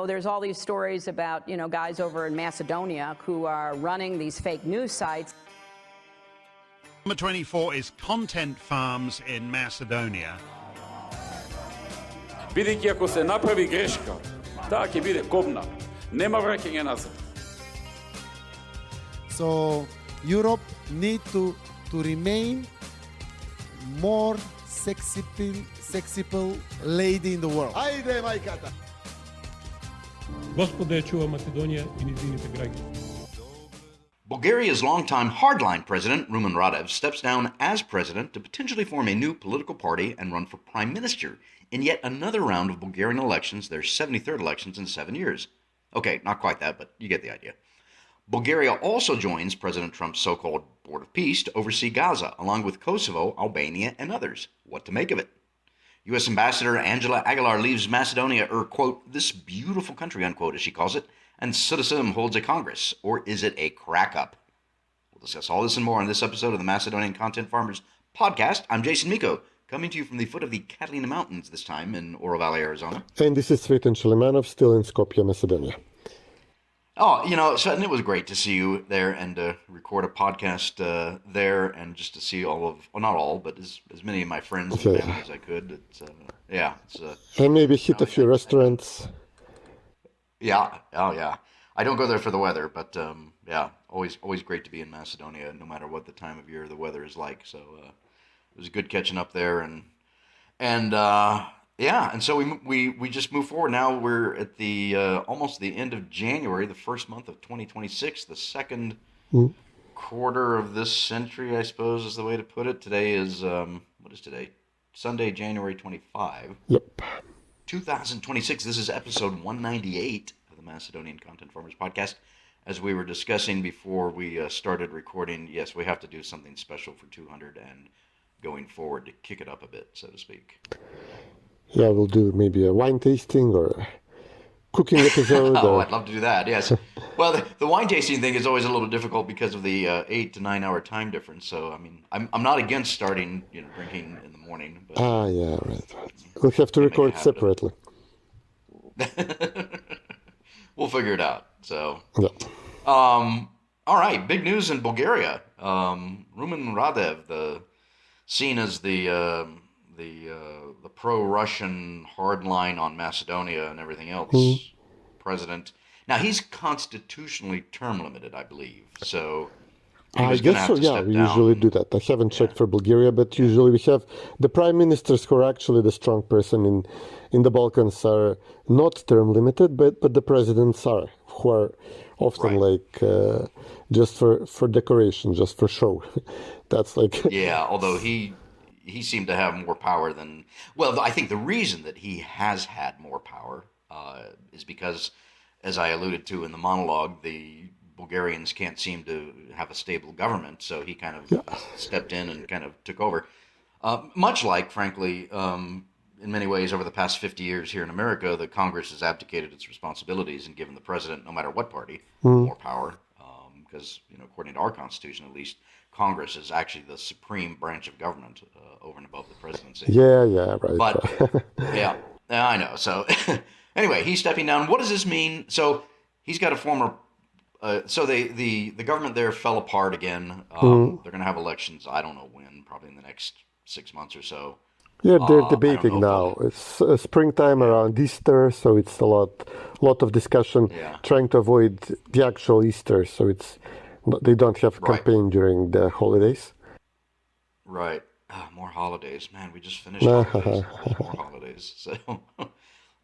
there's all these stories about, guys over in Macedonia who are running these fake news sites. Number 24 is content farms in Macedonia. Бидејќи ако се направи грешка, таа ќе биде кобна. Нема враќање назад. So Europe need to remain more sexy lady in the world. Ајде, мајката! Господа ја чува Македонија и низините граѓани. Bulgaria's longtime hardline president, Rumen Radev, steps down as president to potentially form a new political party and run for prime minister in yet another round of Bulgarian elections, their 73rd elections in 7 years. Okay, not quite that, but you get the idea. Bulgaria also joins President Trump's so-called Board of Peace to oversee Gaza, along with Kosovo, Albania, and others. What to make of it? U.S. Ambassador Angela Aguilar leaves Macedonia, or, quote, this beautiful country, unquote, as she calls it, and SDSM holds a Congress. Or is it a crack-up? We'll discuss all this and more on this episode of the Macedonian Content Farmers podcast. I'm Jason Miko, coming to you from the foot of the Catalina Mountains, this time in Oro Valley, Arizona. And this is Cvetin and still in Skopje, Macedonia. Oh, Cvetin, it was great to see you there and record a podcast there, and just to see all of, well, not all, but as many of my friends and family as I could. And maybe hit a few restaurants. Yeah, oh yeah. I don't go there for the weather, but always great to be in Macedonia, no matter what the time of year the weather is like. So it was good catching up there, and so we just move forward. Now we're at the almost the end of January, the first month of 2026, the second quarter of this century, I suppose is the way to put it. Today is what is today? Sunday, January 25. Yep. 2026. This is episode 198 of the Macedonian Content Farmers podcast. As we were discussing before we started recording, yes, we have to do something special for 200 and going forward to kick it up a bit, so to speak. Yeah, we'll do maybe a wine tasting or cooking episode. I'd love to do that, yes. Well, the wine tasting thing is always a little difficult because of the 8 to 9 hour time difference. So, I mean, I'm not against starting, drinking in the morning. But, yeah, right. We'll have to record separately. We'll figure it out. So, yeah. All right, big news in Bulgaria. Rumen Radev, seen as the pro-Russian hardline on Macedonia and everything else, president. Now, he's constitutionally term limited, I believe. So, I guess so, yeah, we usually do that. I haven't checked for Bulgaria, but usually we have the prime ministers who are actually the strong person in the Balkans are not term limited, but the presidents are, who are often just for decoration, just for show. That's like... Yeah, although he seemed to have more power than... Well, I think the reason that he has had more power is because, as I alluded to in the monologue, the Bulgarians can't seem to have a stable government, so he kind of stepped in and kind of took over. Much like, frankly, in many ways over the past 50 years here in America, the Congress has abdicated its responsibilities and given the president, no matter what party, more power. Because, according to our Constitution, at least, Congress is actually the supreme branch of government over and above the presidency. Yeah, right. But, yeah, I know. So, anyway, he's stepping down. What does this mean? So, he's got a former... so, the government there fell apart again. They're going to have elections, I don't know when, probably in the next 6 months or so. Yeah, they're debating now. It's springtime around Easter, so it's a lot of discussion trying to avoid the actual Easter, so they don't have a campaign during the holidays. Right. More holidays. Man, we just finished holidays. More holidays. So,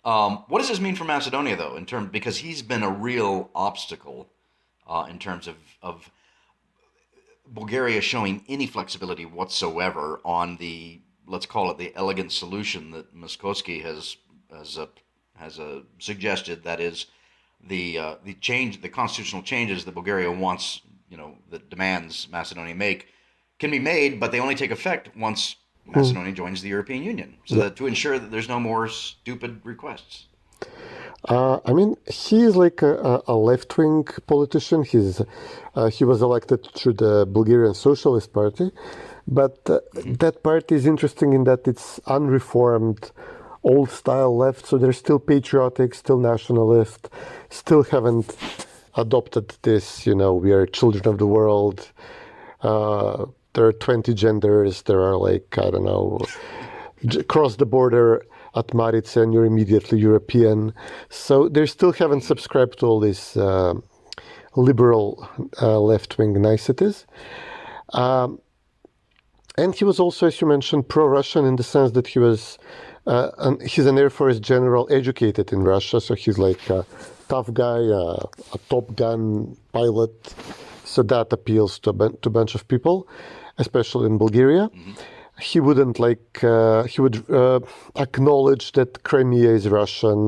what does this mean for Macedonia, though, because he's been a real obstacle in terms of Bulgaria showing any flexibility whatsoever on the, let's call it the elegant solution that Moskovsky has suggested, that is the constitutional changes that Bulgaria wants, that demands Macedonia make, can be made, but they only take effect once Macedonia joins the European Union, so that to ensure that there's no more stupid requests. I mean, he is like a left-wing politician. He was elected through the Bulgarian Socialist Party, but that party is interesting in that it's unreformed old style left, so they're still patriotic, still nationalist, still haven't adopted this, we are children of the world. There are 20 genders, there are cross the border at Marice and you're immediately European. So they still haven't subscribed to all these liberal left-wing niceties. And he was also, as you mentioned, pro-Russian in the sense that he's an Air Force general educated in Russia, so he's like a tough guy, a Top Gun pilot. So that appeals to a bunch of people, especially in Bulgaria. Mm-hmm. He wouldn't he would acknowledge that Crimea is Russian.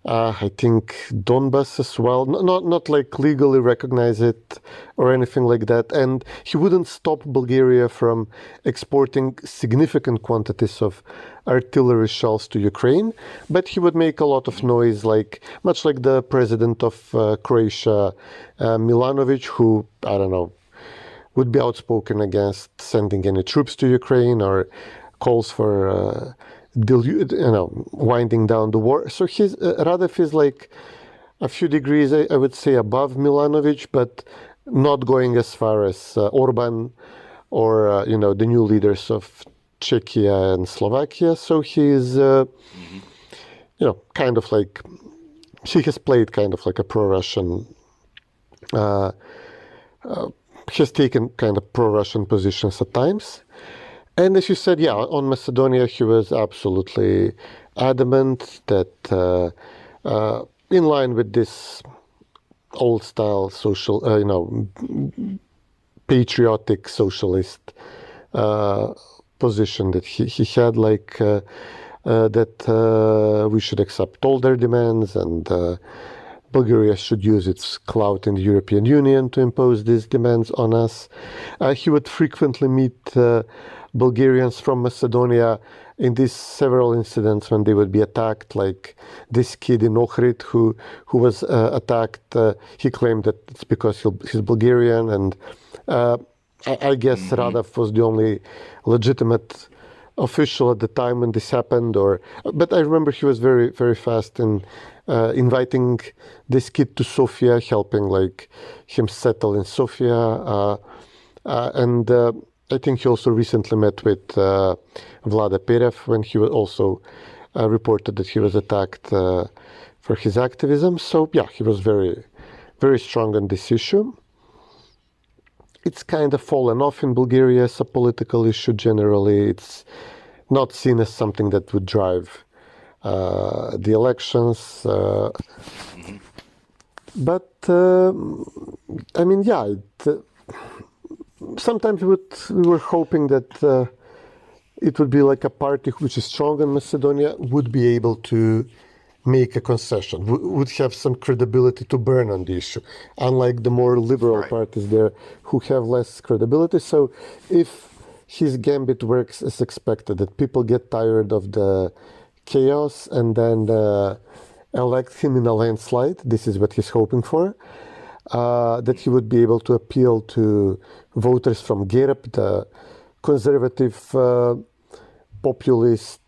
I think Donbass as well, not legally recognize it or anything like that. And he wouldn't stop Bulgaria from exporting significant quantities of artillery shells to Ukraine, but he would make a lot of noise, much like the president of Croatia, Milanovic, who, I don't know, would be outspoken against sending any troops to Ukraine or calls for winding down the war. So Radev is a few degrees, I would say, above Milanovic, but not going as far as Orban or the new leaders of Czechia and Slovakia. So he's kind of he has played kind of like a pro-Russian. Has taken kind of pro-Russian positions at times. And as you said, on Macedonia, he was absolutely adamant that in line with this old-style social, patriotic socialist position that he had, that we should accept all their demands and Bulgaria should use its clout in the European Union to impose these demands on us. He would frequently meet Bulgarians from Macedonia in these several incidents when they would be attacked, like this kid in Ohrid who was attacked. He claimed that it's because he's Bulgarian, and I guess Radev was the only legitimate official at the time when this happened. But I remember he was very, very fast in inviting this kid to Sofia, helping him settle in Sofia, and I think he also recently met with Vlada Perev when he was also reported that he was attacked for his activism. So he was very, very strong on this issue. It's kind of fallen off in Bulgaria as a political issue generally. It's not seen as something that would drive the elections. But, sometimes we were hoping that it would be like a party which is strong in Macedonia would be able to make a concession, would have some credibility to burn on the issue, unlike the more liberal parties there who have less credibility. So if his gambit works as expected, that people get tired of the chaos and then elect him in a landslide, this is what he's hoping for, that he would be able to appeal to voters from GERB, the conservative populist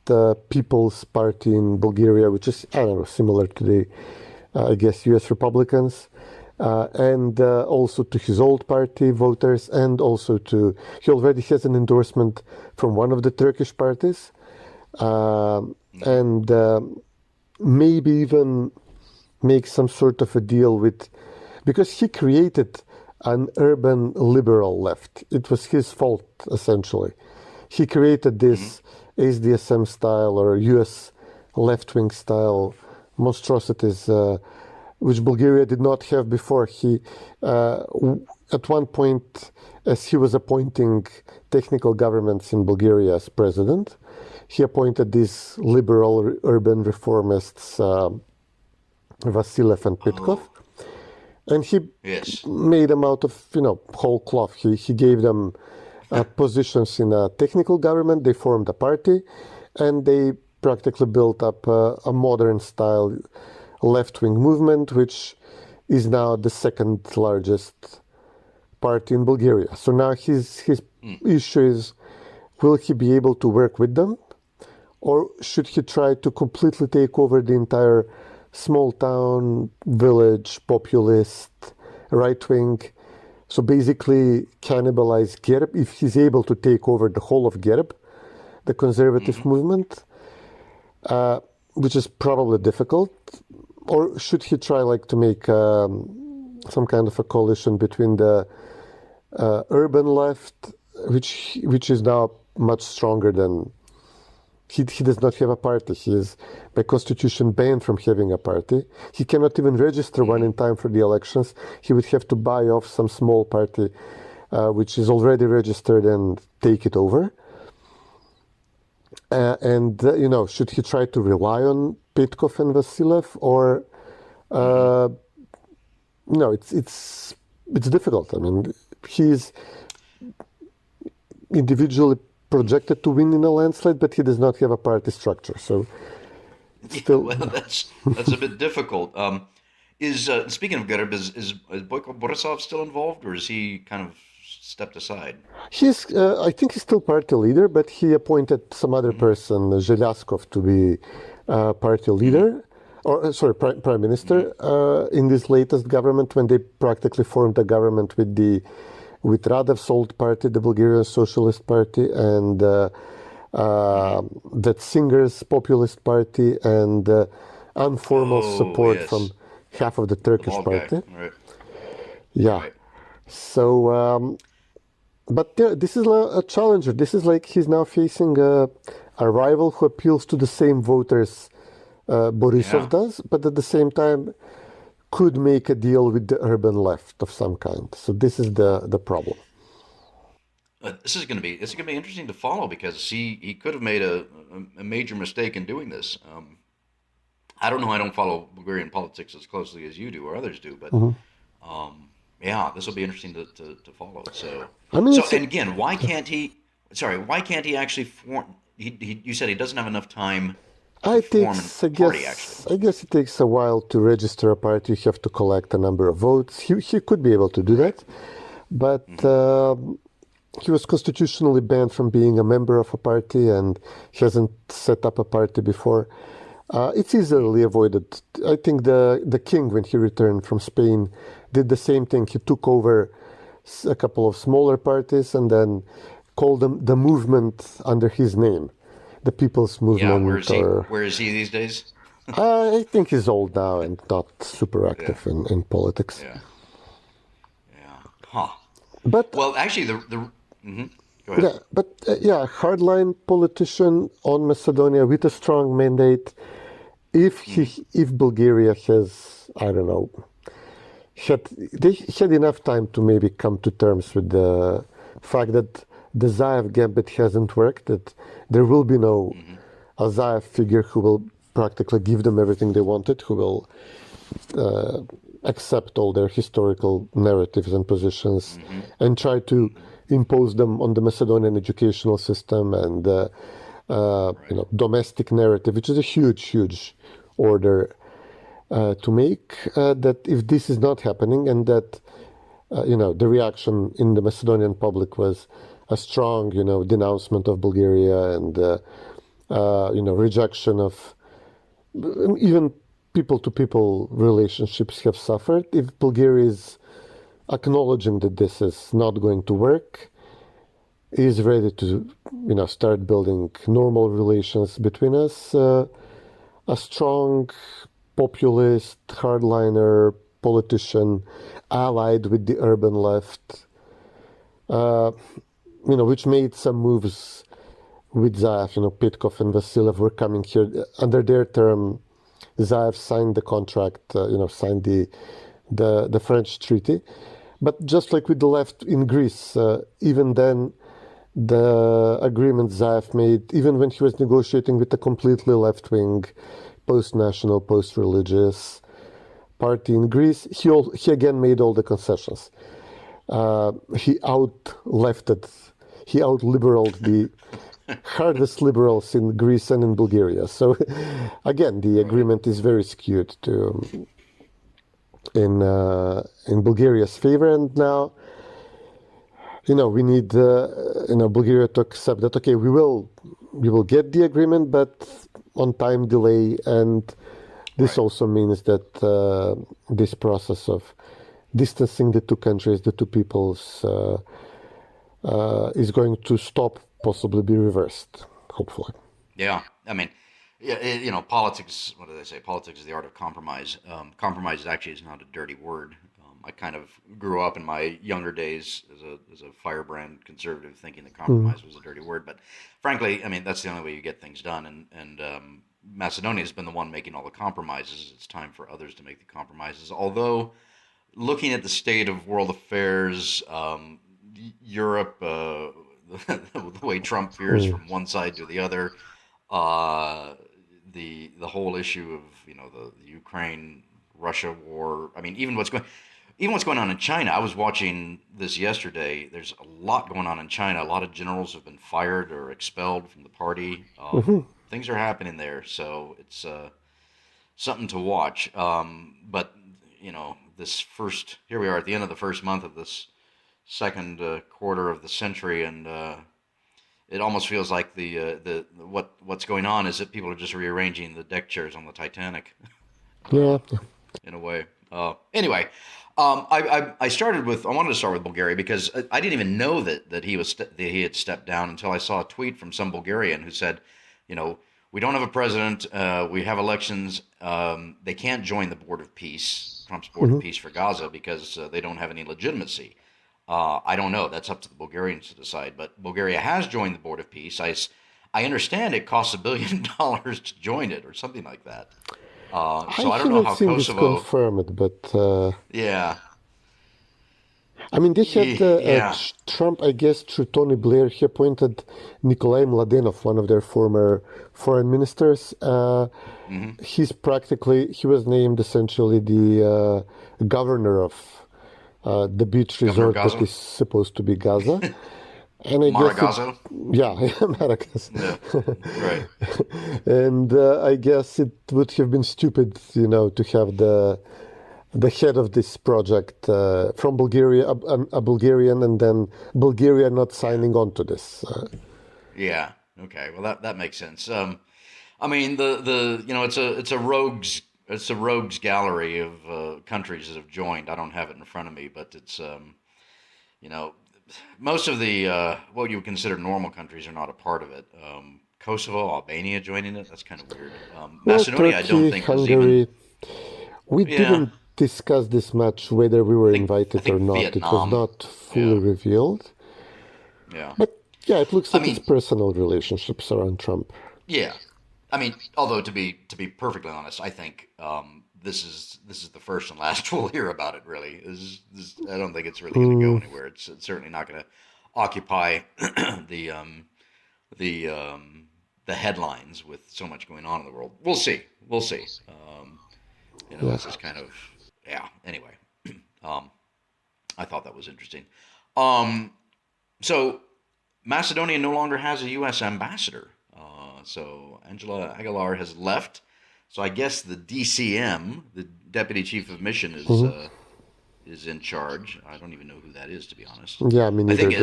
People's Party in Bulgaria, which is, similar to the, US Republicans, and also to his old party voters, and also he already has an endorsement from one of the Turkish parties, and maybe even make some sort of a deal because he created an urban liberal left. It was his fault, essentially. He created this SDSM style or US left-wing style monstrosities, which Bulgaria did not have before. He, at one point, as he was appointing technical governments in Bulgaria as president, he appointed these liberal urban reformists, Vasilev and Pitkov. And he made them out of, whole cloth. He gave them positions in a technical government. They formed a party, and they practically built up a modern-style left-wing movement, which is now the second largest party in Bulgaria. So now his issue is, will he be able to work with them, or should he try to completely take over the entire small town, village, populist, right wing? So basically cannibalize Gerb if he's able to take over the whole of Gerb, the conservative movement, which is probably difficult. Or should he try like to make some kind of a coalition between the urban left, which is now much stronger than... He does not have a party. He is, by constitution, banned from having a party. He cannot even register one in time for the elections. He would have to buy off some small party, which is already registered, and take it over. Should he try to rely on Petkov and Vasilev, or no? It's difficult. I mean, he's individually projected to win in a landslide, but he does not have a party structure. So, still, well, that's a bit difficult. Speaking of Gerb, is Boyko Borisov still involved, or is he kind of stepped aside? I think he's still party leader, but he appointed some other person, Zhelyazkov, to be party leader, prime minister, in this latest government, when they practically formed a government with Radev's old party, the Bulgarian Socialist Party, and that Singer's populist party, and informal support from half of the Turkish party. Right. Yeah. Right. So, but this is a challenger. This is like he's now facing a rival who appeals to the same voters Borisov does, but at the same time could make a deal with the urban left of some kind. So this is the problem. This is going to be interesting to follow, because he could have made a major mistake in doing this. I don't know. I don't follow Bulgarian politics as closely as you do or others do, but this will be interesting to follow. So, and again, why can't he? Sorry, why can't he actually form? You said he doesn't have enough time. I guess it takes a while to register a party. You have to collect a number of votes. He could be able to do that, but he was constitutionally banned from being a member of a party, and he hasn't set up a party before. It's easily avoided. I think the king, when he returned from Spain, did the same thing. He took over a couple of smaller parties and then called them the movement under his name. The People's Movement. Where is he these days? I think he's old now and not super active in politics. Yeah. Huh. But actually, go ahead. Yeah, but hardline politician on Macedonia with a strong mandate. If Bulgaria has, I don't know, they had enough time to maybe come to terms with the fact that the Zaev gambit hasn't worked, that there will be no a Zaev figure who will practically give them everything they wanted, who will accept all their historical narratives and positions and try to impose them on the Macedonian educational system and domestic narrative, which is a huge order to make. That if this is not happening, and that the reaction in the Macedonian public was a strong denouncement of Bulgaria and rejection of even people-to-people relationships have suffered. If Bulgaria is acknowledging that this is not going to work, is ready to start building normal relations between us, a strong populist hardliner politician allied with the urban left, which made some moves with Zaev. Petkov and Vasilev were coming here under their term. Zaev signed the contract, signed the French treaty. But just like with the left in Greece, even then, the agreement Zaev made, even when he was negotiating with a completely left-wing, post-national, post-religious party in Greece, he again made all the concessions. He out-liberaled the hardest liberals in Greece and in Bulgaria. So again, the agreement is very skewed in Bulgaria's favor, and now we need Bulgaria to accept that, okay, we will we will get the agreement, but on time delay, and this also means that this process of distancing the two countries, the two peoples, is going to stop, possibly be reversed, hopefully. Yeah, I mean, politics, what do they say? Politics is the art of compromise. Compromise actually is not a dirty word. I kind of grew up in my younger days as a firebrand conservative thinking that compromise was a dirty word. But frankly, I mean, that's the only way you get things done. And Macedonia has been the one making all the compromises. It's time for others to make the compromises. Although, looking at the state of world affairs, Europe, the way Trump veers from one side to the other, the whole issue of the Ukraine-Russia war. I mean, even what's going on in China. I was watching this yesterday. There's a lot going on in China. A lot of generals have been fired or expelled from the party. Things are happening there, so it's something to watch. But here we are at the end of the first month of this second quarter of the century, and it almost feels like what's going on is that people are just rearranging the deck chairs on the Titanic. Yeah. In a way. Anyway, I wanted to start with Bulgaria because I didn't even know that he had stepped down until I saw a tweet from some Bulgarian who said, we don't have a president. We have elections. They can't join the Board of Peace, Trump's Board of Peace for Gaza, because they don't have any legitimacy. I don't know. That's up to the Bulgarians to decide. But Bulgaria has joined the Board of Peace. I understand it costs $1 billion to join it, or something like that. So I don't know how Kosovo. Confirmed, but yeah. I mean, they had Trump, I guess, through Tony Blair. He appointed Nikolai Mladenov, one of their former foreign ministers. He was named essentially the governor of the beach resort that is supposed to be Gaza. And I Maragazo? Maragazo. Yeah, right. And I guess it would have been stupid, to have the head of this project from Bulgaria, a Bulgarian, and then Bulgaria not signing on to this. Yeah. Okay. Well, that makes sense. I mean, it's a rogues gallery of countries that have joined. I don't have it in front of me, but it's most of the what you would consider normal countries are not a part of it. Kosovo, Albania joining it, that's kind of weird. Macedonia, Turkey, I don't think Hungary. We didn't discuss this much, whether we were invited or not. Vietnam. It was not fully revealed. Yeah. But it looks like it's personal relationships around Trump. Yeah. I mean, although to be perfectly honest, I think this is the first and last we'll hear about it. Really, I don't think it's really going to go anywhere. It's certainly not going to occupy the headlines with so much going on in the world. We'll see. This is kind of Anyway, I thought that was interesting. So Macedonia no longer has a U.S. ambassador. So Angela Aguilar has left. So I guess the DCM, the Deputy Chief of Mission, is in charge. I don't even know who that is, to be honest. Yeah, I mean, I think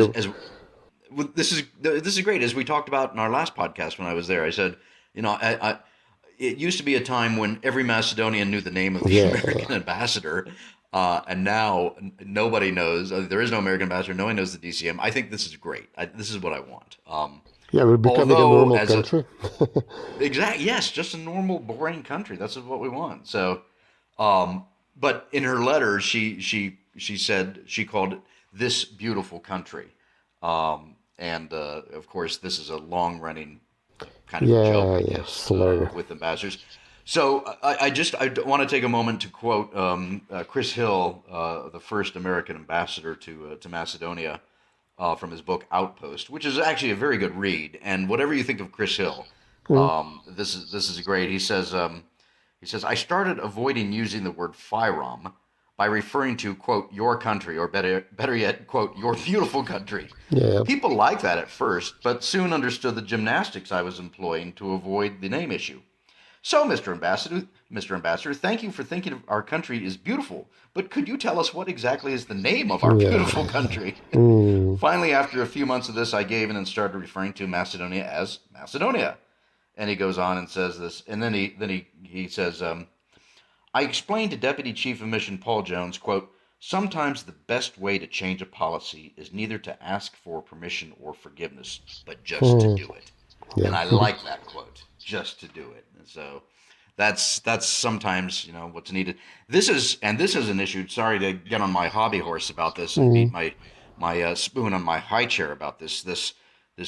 this is great. As we talked about in our last podcast when I was there, I said, it used to be a time when every Macedonian knew the name of the American ambassador, and now nobody knows. There is no American ambassador. No one knows the DCM. I think this is great. This is what I want. We're becoming a normal country. Exactly. Yes, just a normal, boring country. That's what we want. So, but in her letter, she said she called it "this beautiful country," and of course, this is a long-running kind of joke, I guess, with ambassadors. So I want to take a moment to quote Chris Hill, the first American ambassador to Macedonia, from his book Outpost, which is actually a very good read. And whatever you think of Chris Hill, this is great. He says, I started avoiding using the word FYROM by referring to, quote, your country, or better yet, quote, your beautiful country. Yeah. People liked that at first, but soon understood the gymnastics I was employing to avoid the name issue. So, Mr. Ambassador, thank you for thinking of our country is beautiful, but could you tell us what exactly is the name of our beautiful country? Finally, after a few months of this, I gave in and started referring to Macedonia as Macedonia. And he goes on and says this, and then he says, I explained to Deputy Chief of Mission Paul Jones, quote, sometimes the best way to change a policy is neither to ask for permission or forgiveness, but just to do it. Yeah. And I like that quote, just to do it. And so that's sometimes, what's needed. This is an issue. Sorry to get on my hobby horse about this and beat my spoon on my high chair about this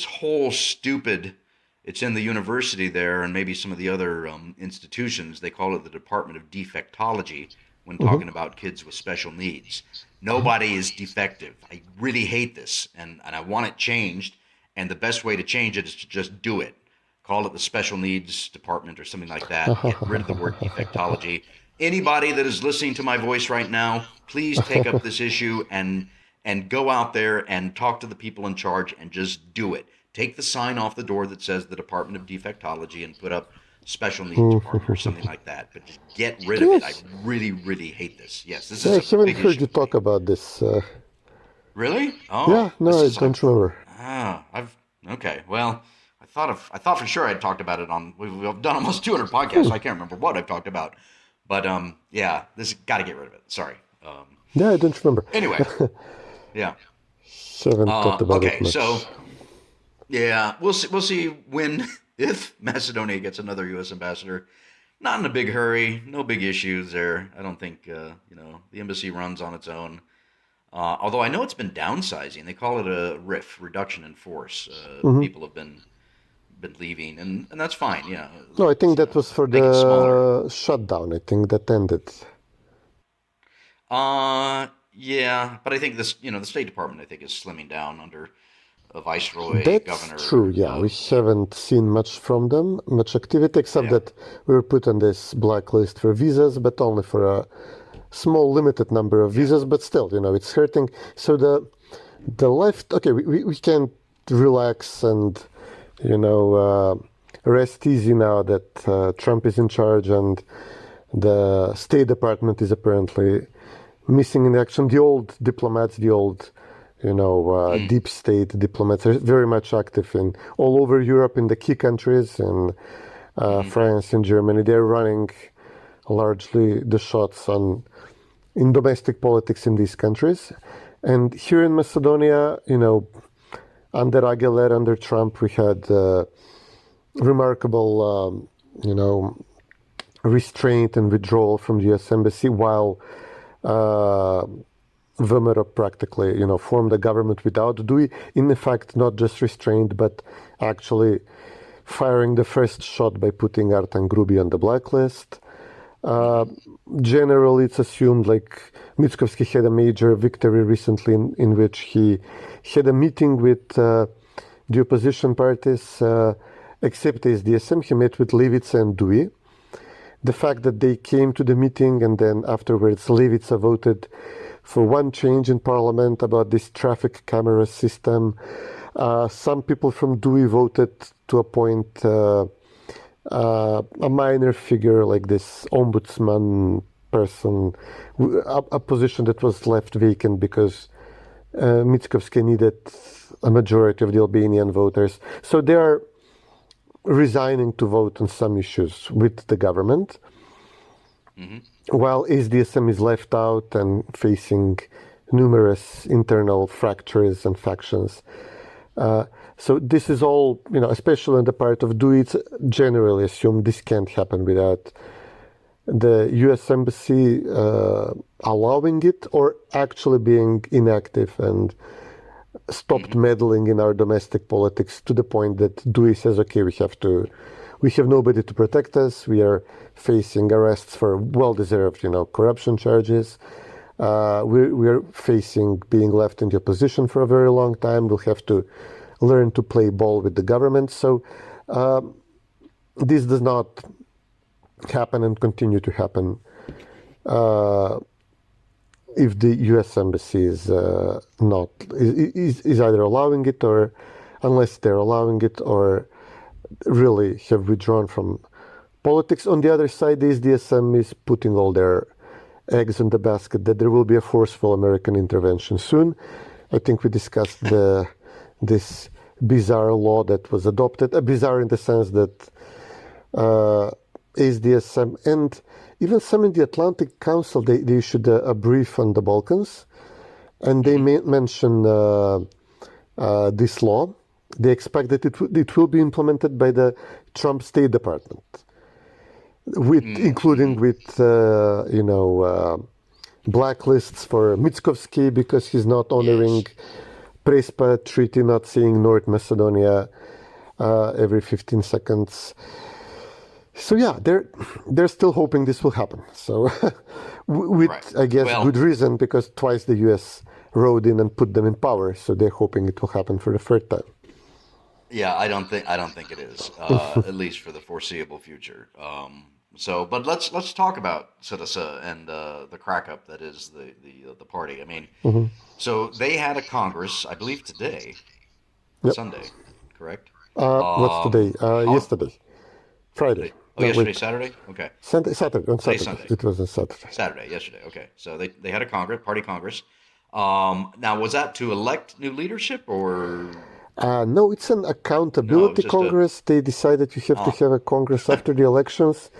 whole stupid. It's in the university there and maybe some of the other institutions. They call it the Department of Defectology when talking about kids with special needs. Nobody is defective. I really hate this, and I want it changed. And the best way to change it is to just do it. Call it the Special Needs Department or something like that. Get rid of the word defectology. Anybody that is listening to my voice right now, please take up this issue and go out there and talk to the people in charge and just do it. Take the sign off the door that says the Department of Defectology and put up Special Needs Department or something like that. But just get rid of it. I really, really hate this. Yes, this is a big issue. I haven't heard you talk about this. Really? Oh, yeah, no, I don't remember. Okay. Well, I thought for sure I'd talked about it on. We've done almost 200 podcasts. I can't remember what I've talked about. But yeah, this got to get rid of it. Sorry. Yeah, I don't remember. Anyway. Yeah. Haven't talked about it much. So. Yeah, we'll see if Macedonia gets another U.S. ambassador. Not in a big hurry, no big issues there. I don't think the embassy runs on its own. Although I know it's been downsizing. They call it a RIF, reduction in force. People have been leaving, and that's fine. Yeah. No, I think that was for the shutdown. I think that ended. Yeah, but I think this, the State Department, I think, is slimming down under a viceroy, governor. That's true, yeah. We haven't seen much from them, much activity, except that we were put on this blacklist for visas, but only for a small, limited number of visas, but still, it's hurting. So the left, okay, we can't relax and, rest easy now that Trump is in charge and the State Department is apparently missing in action. The old diplomats, the old deep state diplomats are very much active in all over Europe in the key countries, in France and Germany. They're running largely the shots in domestic politics in these countries. And here in Macedonia, under Aguilar, under Trump, we had remarkable, restraint and withdrawal from the U.S. Embassy while VMRO practically, formed a government without DUI, in fact, not just restrained, but actually firing the first shot by putting Artan Grubi on the blacklist. Generally, it's assumed, like, Mickovsky had a major victory recently in which he had a meeting with the opposition parties, except SDSM. He met with Levica and DUI. The fact that they came to the meeting and then afterwards Levica voted for one change in parliament about this traffic camera system. Some people from DUI voted to appoint a minor figure like this ombudsman person, a position that was left vacant because Mickovsky needed a majority of the Albanian voters. So they are resigning to vote on some issues with the government. While SDSM is left out and facing numerous internal fractures and factions. So this is all, especially on the part of DUI, it's generally assumed this can't happen without the U.S. Embassy allowing it or actually being inactive and stopped meddling in our domestic politics to the point that DUI says, okay, we have nobody to protect us. We are facing arrests for well-deserved, corruption charges. We are facing being left in the opposition for a very long time. We'll have to learn to play ball with the government. So this does not happen and continue to happen if the U.S. Embassy is is either allowing it, or unless they're allowing it, or really have withdrawn from politics. On the other side, the SDSM is putting all their eggs in the basket that there will be a forceful American intervention soon. I think we discussed this bizarre law that was adopted, bizarre in the sense that SDSM and even some in the Atlantic Council, they issued a brief on the Balkans, and they mentioned this law. They expect that it will be implemented by the Trump State Department, including with blacklists for Mitskovsky because he's not honoring Prespa Treaty, not seeing North Macedonia every 15 seconds. So yeah, they're still hoping this will happen. So with I guess good reason, because twice the U.S. rode in and put them in power. So they're hoping it will happen for the third time. Yeah, I don't think it is, at least for the foreseeable future. But let's talk about SDSM and the crack-up that is the party. I mean, so they had a Congress, I believe today, Sunday, correct? What's today? Yesterday, Friday. Oh, yesterday, Saturday? Okay. Saturday, on Saturday. Sunday. It was on Saturday. Saturday, yesterday, okay. So they had a party Congress. Now, was that to elect new leadership or... No, it's an accountability Congress. They decided you have to have a Congress after the elections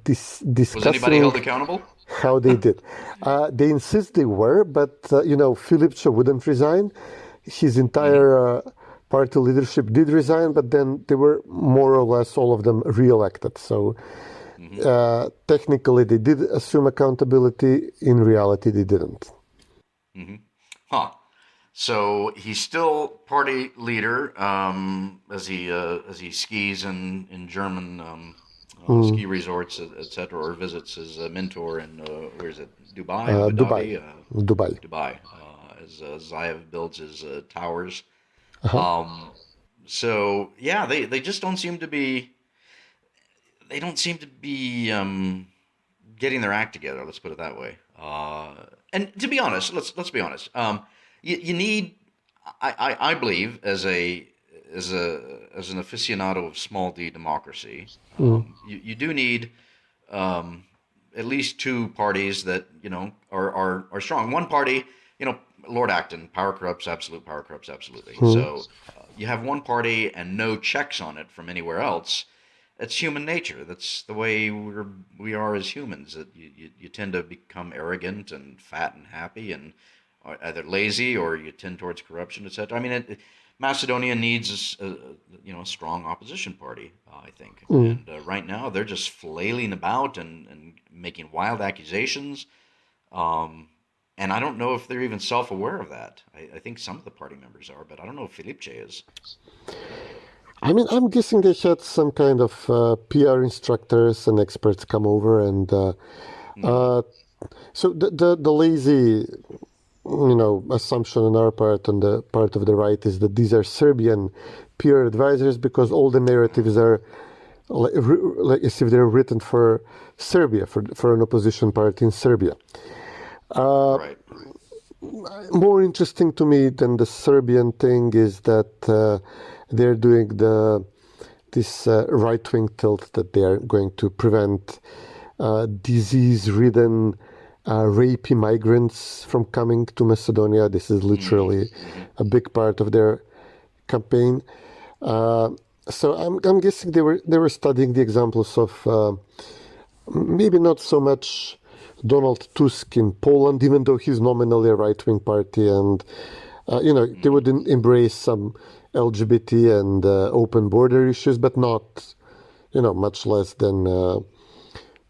discussing... Was anybody held accountable? How they did. They insist they were, but, Filipče wouldn't resign. His entire party leadership did resign, but then they were more or less all of them re-elected. So technically they did assume accountability. In reality, they didn't. So he's still party leader as he skis in German ski resorts, etc., or visits his mentor in where is it? Dubai. Dubai. As Zaev builds his towers. So yeah, they just don't seem to be. They don't seem to be getting their act together. Let's put it that way. And to be honest, let's be honest. You need, I believe, as an aficionado of small d democracy, you do need at least two parties that are strong. One party, Lord Acton, power corrupts, absolutely. So you have one party and no checks on it from anywhere else. That's human nature. That's the way we are as humans. That you tend to become arrogant and fat and happy and either lazy, or you tend towards corruption, etc. I mean, Macedonia needs a strong opposition party, I think. And right now they're just flailing about and making wild accusations. And I don't know if they're even self-aware of that. I think some of the party members are, but I don't know if Filipče is. I mean, I'm guessing they had some kind of PR instructors and experts come over, and so the lazy, assumption on our part, on the part of the right, is that these are Serbian PR advisors, because all the narratives are like as if they're written for Serbia, for an opposition party in Serbia. Right. More interesting to me than the Serbian thing is that they're doing this right-wing tilt that they are going to prevent disease-ridden, rapey migrants from coming to Macedonia. This is literally a big part of their campaign. So I'm guessing they were studying the examples of maybe not so much Donald Tusk in Poland, even though he's nominally a right-wing party, and they would embrace some LGBT and open border issues, but not, much less than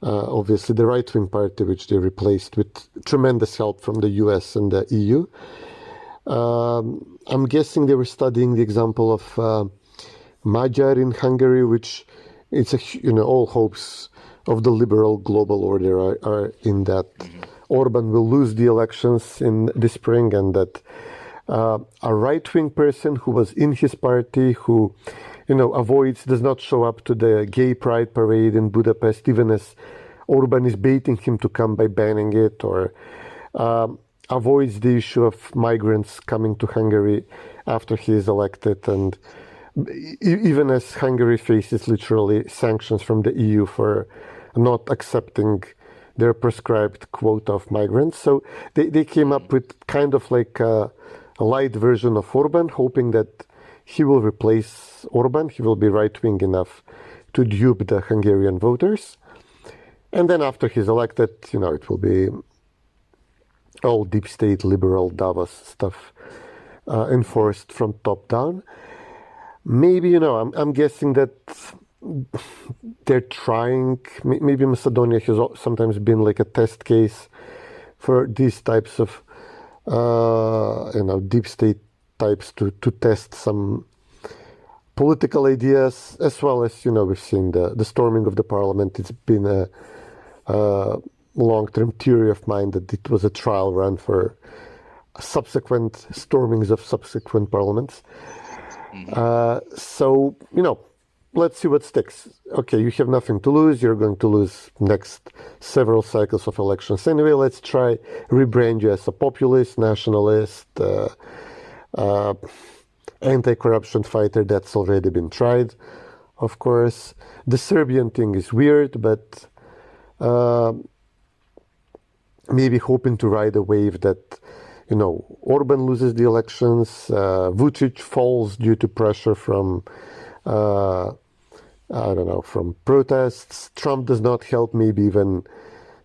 obviously the right-wing party, which they replaced with tremendous help from the US and the EU. I'm guessing they were studying the example of Magyar in Hungary, which it's all hopes of the liberal global order are in that Orban will lose the elections in the spring, and that a right-wing person who was in his party, who, does not show up to the gay pride parade in Budapest, even as Orban is baiting him to come by banning it, or avoids the issue of migrants coming to Hungary after he is elected, and even as Hungary faces literally sanctions from the EU for not accepting their prescribed quota of migrants. So they came up with kind of like a light version of Orban, hoping that he will replace Orban. He will be right-wing enough to dupe the Hungarian voters. And then after he's elected, it will be all deep state liberal Davos stuff enforced from top down. Maybe, I'm guessing that they're trying, maybe Macedonia has sometimes been like a test case for these types of, deep state types to test some political ideas, as well as, we've seen the storming of the parliament. It's been a long-term theory of mine that it was a trial run for subsequent stormings of subsequent parliaments. So, let's see what sticks. Okay, you have nothing to lose. You're going to lose next several cycles of elections anyway. Let's try rebrand you as a populist, nationalist, anti-corruption fighter. That's already been tried, of course. The Serbian thing is weird, but maybe hoping to ride a wave that, Orban loses the elections, Vucic falls due to pressure from, from protests. Trump does not help, maybe even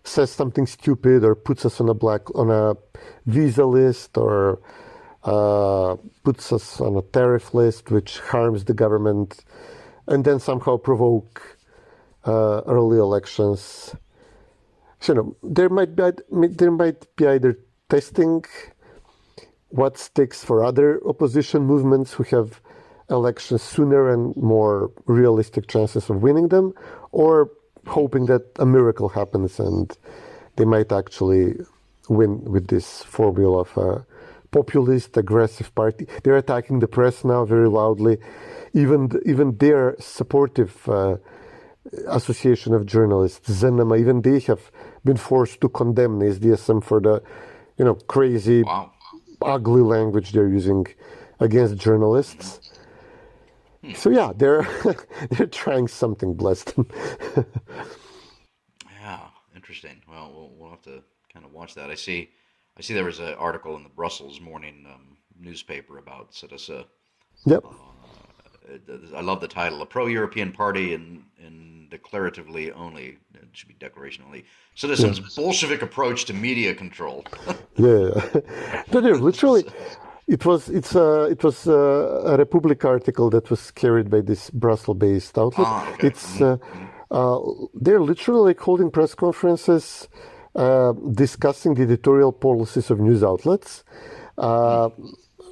says something stupid or puts us on a visa list or puts us on a tariff list, which harms the government, and then somehow provoke early elections. So, there might be either testing what sticks for other opposition movements who have elections sooner and more realistic chances of winning them, or hoping that a miracle happens and they might actually win with this formula of a populist, aggressive party. They're attacking the press now very loudly. Even their supportive Association of Journalists, Zenema, even they have been forced to condemn the SDSM for the, crazy, ugly language they're using against journalists. So yeah, they're trying something, bless them. Yeah, interesting. Well, we'll have to kind of watch that. I see there was an article in the Brussels Morning newspaper about SDSM. Yep. I love the title: "A pro-European party in declaratively only." It should be declaration only. SDSM's Bolshevik approach to media control. Yeah. No, literally. It was a Republic article that was carried by this Brussels-based outlet. Okay. It's they're literally like holding press conferences, discussing the editorial policies of news outlets.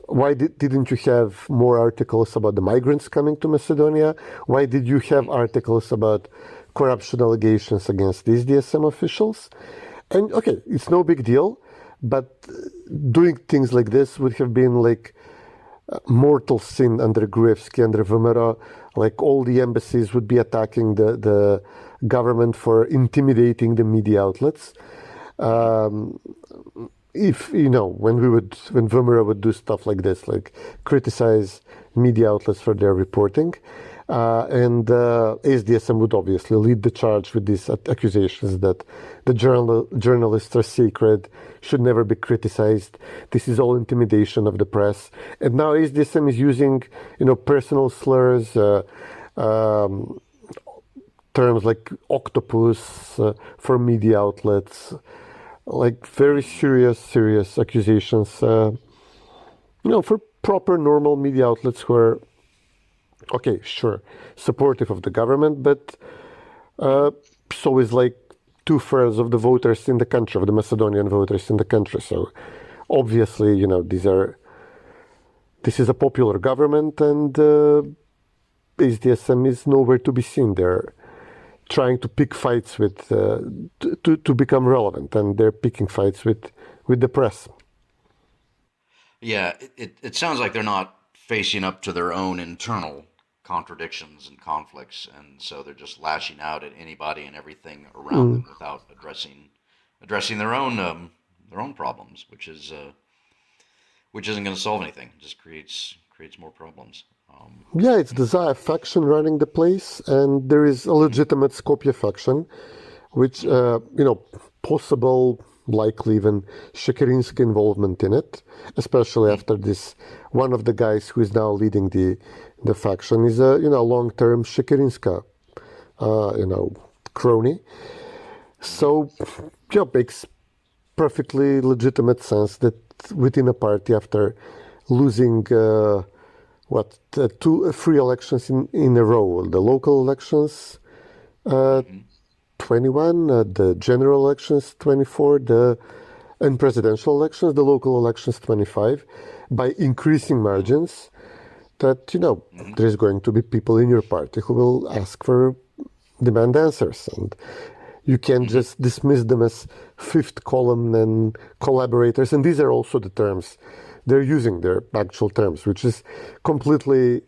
Why didn't you have more articles about the migrants coming to Macedonia? Why did you have articles about corruption allegations against these SDSM officials? And okay, it's no big deal, but doing things like this would have been like mortal sin under Gruevski, under Vomero. Like all the embassies would be attacking the government for intimidating the media outlets. If when Vomero would do stuff like this, like criticize media outlets for their reporting, and SDSM would obviously lead the charge with these accusations that the journalists are sacred, should never be criticized. This is all intimidation of the press. And now SDSM is using, personal slurs, terms like octopus for media outlets, like very serious accusations, for proper, normal media outlets who are, okay, sure, supportive of the government, but so is like 2/3 of the voters in the country, of the Macedonian voters in the country. So obviously, this is a popular government, and SDSM is nowhere to be seen. They're trying to pick fights with to become relevant, and they're picking fights with the press. Yeah, it sounds like they're not facing up to their own internal contradictions and conflicts, and so they're just lashing out at anybody and everything around them without addressing their own problems, which isn't going to solve anything. It just creates more problems. Yeah, it's the Zaev faction running the place, and there is a legitimate Skopje faction, which, possible, likely even Shekerinska involvement in it, especially after this, one of the guys who is now leading the faction is a, long-term Shekerinska, crony. So, makes perfectly legitimate sense that within a party, after losing, 3 elections in a row, the local elections, 21, the general elections 24, and presidential elections, the local elections 25, by increasing margins, that, there's going to be people in your party who will ask for demand answers. And you can't just dismiss them as fifth column and collaborators. And these are also the terms. They're using their actual terms, which is completely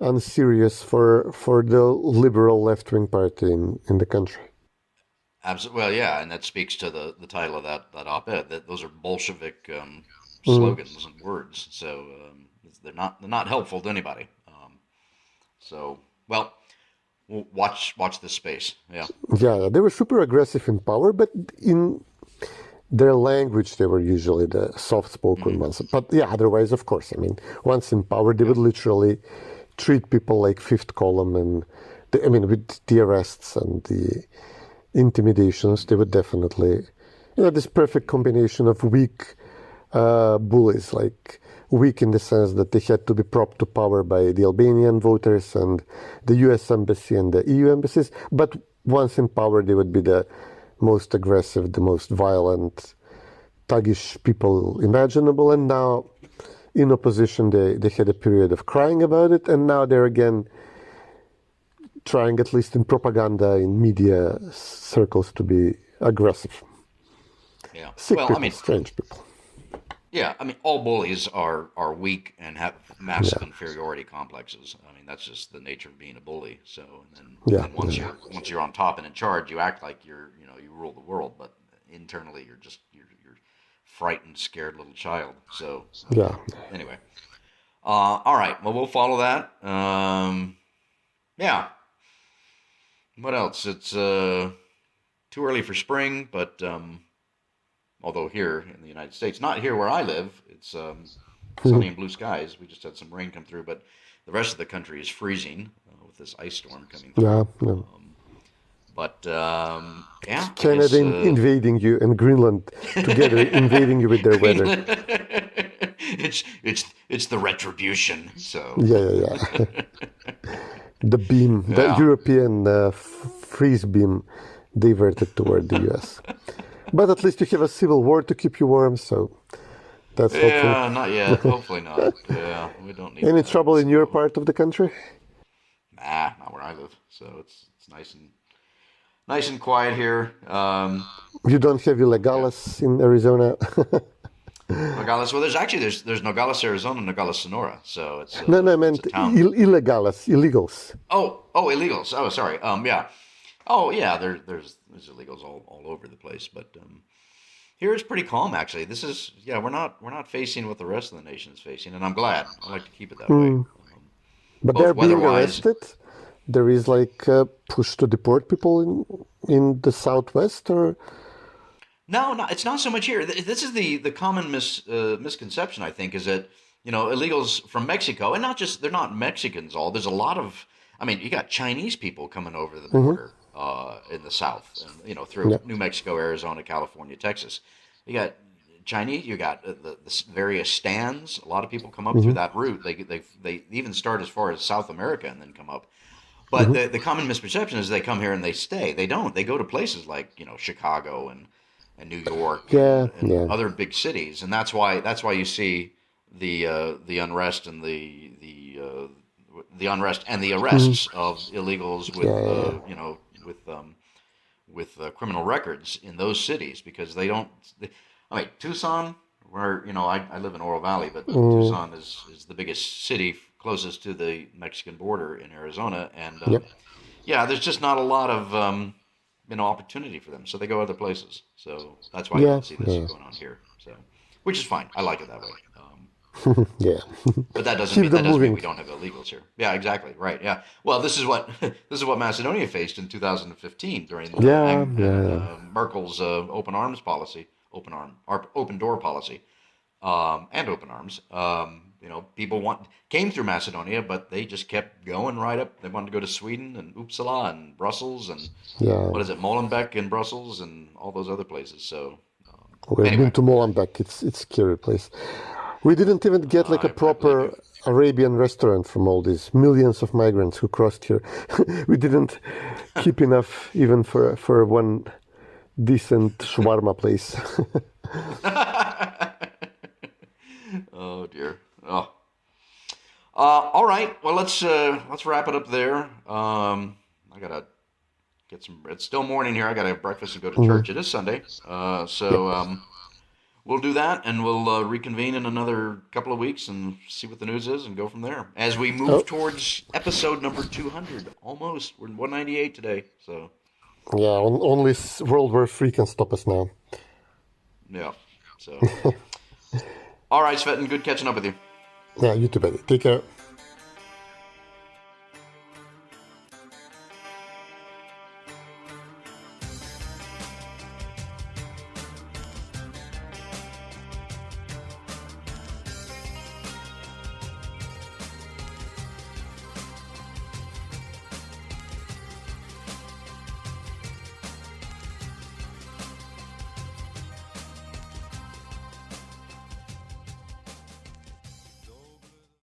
unserious for the liberal left-wing party in the country. Absolutely. Well, yeah, and that speaks to the title of that op-ed. That those are Bolshevik slogans and words. So they're not helpful to anybody. We'll watch this space. Yeah. Yeah, they were super aggressive in power, but in their language, they were usually the soft-spoken ones. But yeah, otherwise, of course, once in power, they would literally treat people like fifth column, and with the arrests and the intimidations, they would definitely, this perfect combination of weak bullies, like weak in the sense that they had to be propped to power by the Albanian voters and the US embassy and the EU embassies, but once in power, they would be the most aggressive, the most violent, thuggish people imaginable. And now, in opposition, they had a period of crying about it, and now they're again trying, at least in propaganda, in media circles, to be aggressive. Yeah. Sick people, strange people. Yeah, all bullies are weak and have massive inferiority complexes. That's just the nature of being a bully. So, and then once you're on top and in charge, you act like you rule the world, but internally you're frightened, scared little child. So anyway, all right. Well, we'll follow that. Yeah. What else? It's too early for spring, but although here in the United States, not here where I live, it's sunny and blue skies. We just had some rain come through, but the rest of the country is freezing with this ice storm coming through. Canada invading you and Greenland together invading you with their weather. It's the retribution. So yeah. The beam, the European freeze beam, diverted toward the U.S. But at least you have a civil war to keep you warm, so that's hopeful. Yeah, not yet. Hopefully not. Yeah, we don't need. Any trouble in your part of the country? Nah, not where I live. So it's nice and quiet here. You don't have illegales in Arizona? Nogales. Well, there's Nogales, Arizona, Nogales, Sonora. So it's no, I meant illegales, illegals. Oh, illegals. Oh, sorry. Yeah. Oh, yeah. There's illegals all over the place, but here it's pretty calm actually. This is we're not facing what the rest of the nation is facing, and I'm glad. I like to keep it that way. But they're being arrested. There is like a push to deport people in the Southwest, or. No, it's not so much here. This is the common misconception, I think, is that, illegals from Mexico, and they're not Mexicans all. There's a lot of, you got Chinese people coming over the border in the South, and, through New Mexico, Arizona, California, Texas. You got Chinese, you got the various stands. A lot of people come up through that route. They even start as far as South America and then come up. But the common misperception is they come here and they stay. They don't. They go to places like, Chicago and New York and other big cities, and that's why you see the unrest and the unrest and the arrests of illegals with criminal records in those cities, because they don't. Tucson, where I live in Oro Valley, but Tucson is the biggest city closest to the Mexican border in Arizona, and there's just not a lot of opportunity for them, so they go other places. So that's why you don't see this going on here. So, which is fine. I like it that way. Yeah. But that doesn't Keep mean them moving. we don't have illegals here. Yeah, exactly. Right. Yeah. Well, this is what Macedonia faced in 2015 during Merkel's open arms policy, open door policy, and open arms. People came through Macedonia, but they just kept going right up. They wanted to go to Sweden and Uppsala and Brussels and what is it, Molenbeek in Brussels and all those other places. So we've been to Molenbeek. It's a scary place. We didn't even get like a proper Arabian restaurant from all these millions of migrants who crossed here. We didn't keep enough even for one decent shawarma place. Oh dear. Oh. All right. Well, let's wrap it up there. I gotta get some. It's still morning here. I gotta have breakfast and go to church. It is Sunday, so we'll do that, and we'll reconvene in another couple of weeks and see what the news is, and go from there as we move towards episode number 200. Almost. We're 198 today. So. Yeah. Only World War III can stop us now. Yeah. So. All right, Cvetin. Good catching up with you. Yeah. You too, buddy. Take care.